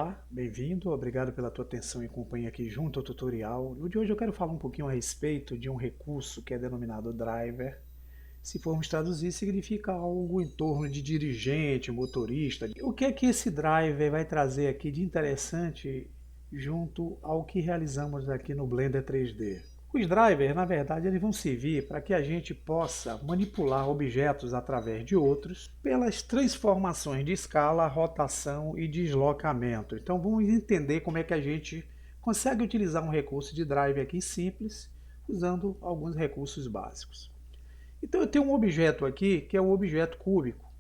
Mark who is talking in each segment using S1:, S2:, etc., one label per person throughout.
S1: Olá, bem-vindo, obrigado pela tua atenção e companhia aqui junto ao tutorial. No de hoje eu quero falar um pouquinho a respeito de um recurso que é denominado driver. Se formos traduzir, significa algo em torno de dirigente, motorista. O que é que esse driver vai trazer aqui de interessante junto ao que realizamos aqui no Blender 3D? Os drivers, na verdade, eles vão servir para que a gente possa manipular objetos através de outros pelas transformações de escala, rotação e deslocamento. Então vamos entender como é que a gente consegue utilizar um recurso de driver aqui simples, usando alguns recursos básicos. Então eu tenho um objeto aqui, que é o objeto cúbico.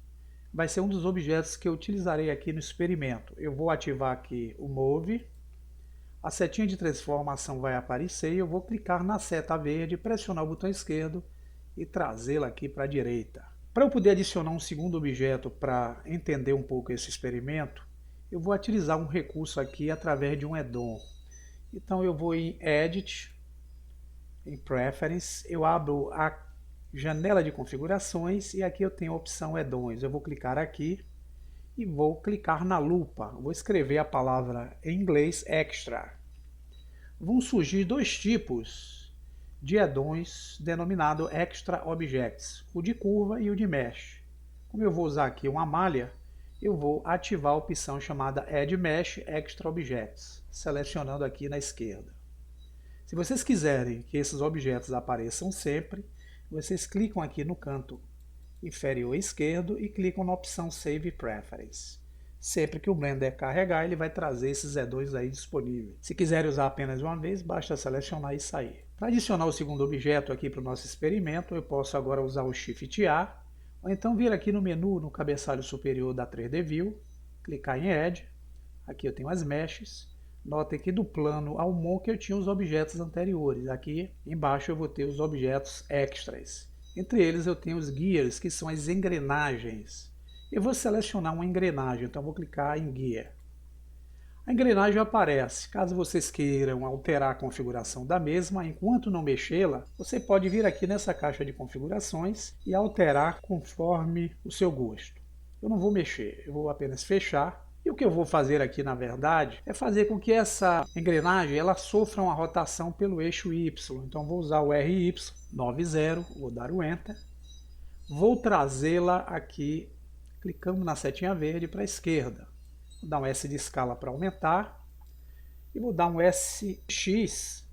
S1: Vai ser um dos objetos que eu utilizarei aqui no experimento. Eu vou ativar aqui o Move. A setinha de transformação vai aparecer e eu vou clicar na seta verde, pressionar o botão esquerdo e trazê-la aqui para a direita. Para eu poder adicionar um segundo objeto para entender um pouco esse experimento, eu vou utilizar um recurso aqui através de um add-on. Então eu vou em Edit, em Preference, eu abro a janela de configurações e aqui eu tenho a opção Add-ons. Eu vou clicar aqui e vou clicar na lupa. Vou escrever a palavra em inglês Extra. Vão surgir dois tipos de add-ons denominado Extra Objects, o de curva e o de Mesh. Como eu vou usar aqui uma malha, eu vou ativar a opção chamada Add Mesh Extra Objects, selecionando aqui na esquerda. Se vocês quiserem que esses objetos apareçam sempre, vocês clicam aqui no canto inferior esquerdo e clicam na opção Save Preference. Sempre que o Blender carregar, ele vai trazer esses add-ons aí disponíveis. Se quiserem usar apenas uma vez, basta selecionar e sair. Para adicionar o segundo objeto aqui para o nosso experimento, eu posso agora usar o Shift A, ou então vir aqui no menu, no cabeçalho superior da 3D View, clicar em Add. Aqui eu tenho as meshes. Notem que do plano ao Monk eu tinha os objetos anteriores. Aqui embaixo eu vou ter os objetos extras. Entre eles eu tenho os gears, que são as engrenagens. Eu vou selecionar uma engrenagem, então vou clicar em Gear. A engrenagem aparece. Caso vocês queiram alterar a configuração da mesma, enquanto não mexê-la, você pode vir aqui nessa caixa de configurações e alterar conforme o seu gosto. Eu não vou mexer, eu vou apenas fechar. E o que eu vou fazer aqui, na verdade, é fazer com que essa engrenagem ela sofra uma rotação pelo eixo Y. Então vou usar o RY90, vou dar o Enter. Vou trazê-la aqui, clicando na setinha verde para a esquerda. Vou dar um S de escala para aumentar. E vou dar um SX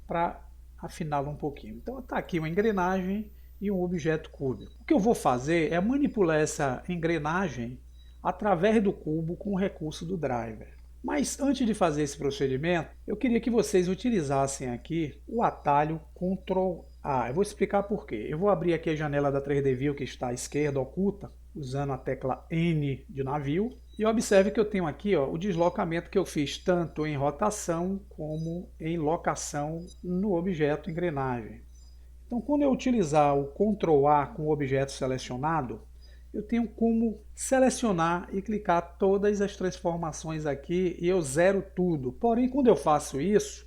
S1: para afiná-la um pouquinho. Então está aqui uma engrenagem e um objeto cúbico. O que eu vou fazer é manipular essa engrenagem através do cubo com o recurso do driver. Mas antes de fazer esse procedimento, eu queria que vocês utilizassem aqui o atalho Ctrl A. Eu vou explicar por quê. Eu vou abrir aqui a janela da 3D View que está à esquerda oculta, usando a tecla N de navio. E observe que eu tenho aqui o deslocamento que eu fiz tanto em rotação como em locação no objeto engrenagem. Então quando eu utilizar o Ctrl A com o objeto selecionado, eu tenho como selecionar e clicar todas as transformações aqui e eu zero tudo. Porém, quando eu faço isso,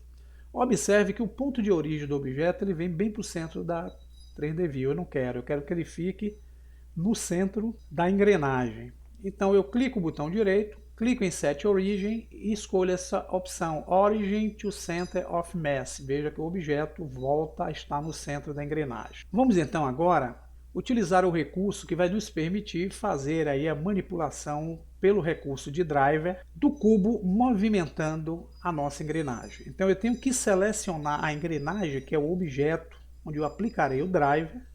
S1: observe que o ponto de origem do objeto ele vem bem para o centro da 3D View. Eu quero que ele fique no centro da engrenagem. Então eu clico o botão direito, clico em Set Origin e escolho essa opção Origin to Center of Mass. Veja que o objeto volta a estar no centro da engrenagem. Vamos então agora utilizar o recurso que vai nos permitir fazer aí a manipulação pelo recurso de driver do cubo movimentando a nossa engrenagem. Então eu tenho que selecionar a engrenagem, que é o objeto onde eu aplicarei o driver,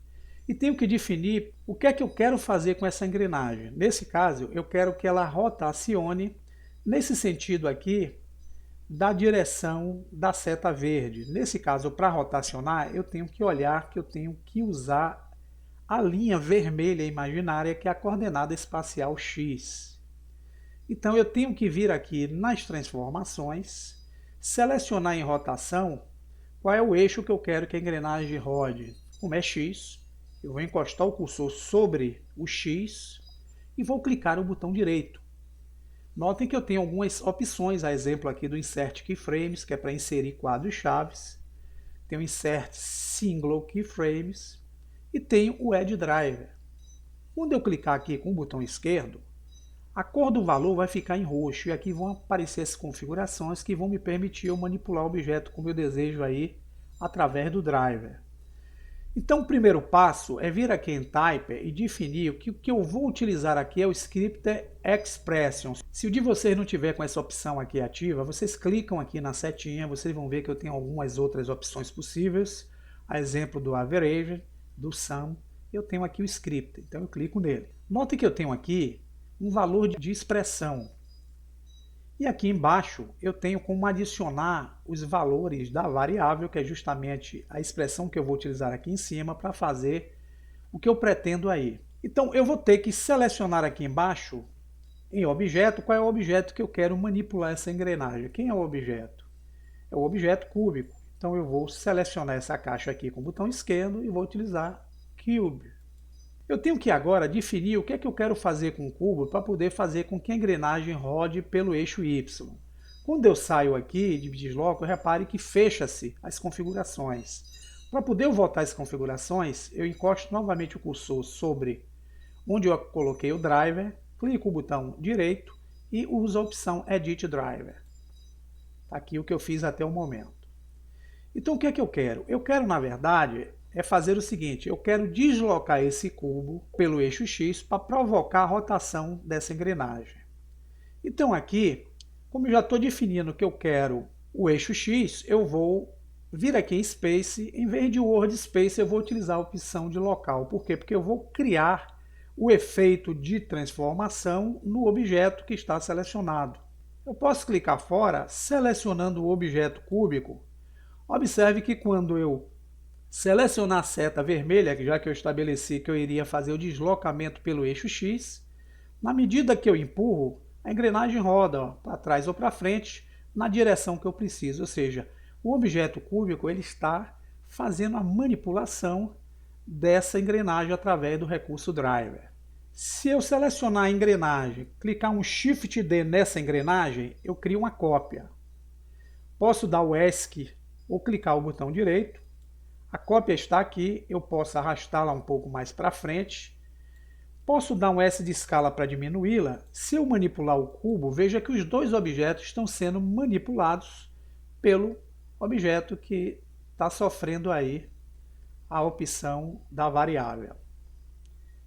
S1: e tenho que definir o que é que eu quero fazer com essa engrenagem. Nesse caso, eu quero que ela rotacione nesse sentido aqui da direção da seta verde. Nesse caso, para rotacionar, eu tenho que olhar que eu tenho que usar a linha vermelha imaginária, que é a coordenada espacial X. Então eu tenho que vir aqui nas transformações, selecionar em rotação qual é o eixo que eu quero que a engrenagem rode. Como é X, eu vou encostar o cursor sobre o X e vou clicar no botão direito. Notem que eu tenho algumas opções, a exemplo aqui do Insert Keyframes, que é para inserir quadros chaves. Tem o Insert Single Keyframes e tenho o Add Driver. Quando eu clicar aqui com o botão esquerdo, A cor do valor vai ficar em roxo e aqui vão aparecer as configurações que vão me permitir eu manipular o objeto como eu desejo aí através do driver. Então o primeiro passo é vir aqui em Typer e definir que o que eu vou utilizar aqui é o Scripter Expression. Se o de vocês não tiver com essa opção aqui ativa, vocês clicam aqui na setinha, vocês vão ver que eu tenho algumas outras opções possíveis, a exemplo do Average, do Sum, eu tenho aqui o Scripter, então eu clico nele. Note que eu tenho aqui um valor de expressão. E aqui embaixo eu tenho como adicionar os valores da variável, que é justamente a expressão que eu vou utilizar aqui em cima para fazer o que eu pretendo aí. Então eu vou ter que selecionar aqui embaixo, em objeto, qual é o objeto que eu quero manipular essa engrenagem. Quem é o objeto? É o objeto cúbico. Então eu vou selecionar essa caixa aqui com o botão esquerdo e vou utilizar Cube. Eu tenho que agora definir o que é que eu quero fazer com o cubo para poder fazer com que a engrenagem rode pelo eixo Y. Quando eu saio aqui e desloco, repare que fecha-se as configurações. Para poder voltar as configurações, eu encosto novamente o cursor sobre onde eu coloquei o driver, clico o botão direito e uso a opção Edit Driver. Está aqui o que eu fiz até o momento. Então o que é que eu quero? Eu quero, na verdade, é fazer o seguinte, eu quero deslocar esse cubo pelo eixo X para provocar a rotação dessa engrenagem. Então aqui, como eu já estou definindo que eu quero o eixo X, eu vou vir aqui em Space, em vez de Word Space eu vou utilizar a opção de local. Por quê? Porque eu vou criar o efeito de transformação no objeto que está selecionado. Eu posso clicar fora, selecionando o objeto cúbico. Observe que quando eu selecionar a seta vermelha, já que eu estabeleci que eu iria fazer o deslocamento pelo eixo X, na medida que eu empurro, a engrenagem roda para trás ou para frente na direção que eu preciso. Ou seja, o objeto cúbico ele está fazendo a manipulação dessa engrenagem através do recurso Driver. Se eu selecionar a engrenagem, clicar um Shift D nessa engrenagem, eu crio uma cópia. Posso dar o ESC ou clicar o botão direito. A cópia está aqui, eu posso arrastá-la um pouco mais para frente. Posso dar um S de escala para diminuí-la. Se eu manipular o cubo, veja que os dois objetos estão sendo manipulados pelo objeto que está sofrendo aí a opção da variável.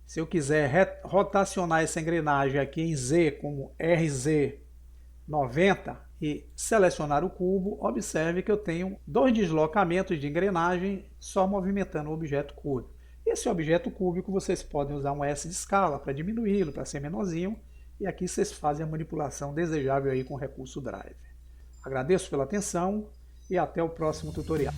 S1: Se eu quiser rotacionar essa engrenagem aqui em Z como RZ90 e selecionar o cubo, observe que eu tenho dois deslocamentos de engrenagem só movimentando o objeto cúbico. Esse objeto cúbico vocês podem usar um S de escala para diminuí-lo, para ser menorzinho, e aqui vocês fazem a manipulação desejável aí com o recurso Driver. Agradeço pela atenção e até o próximo tutorial.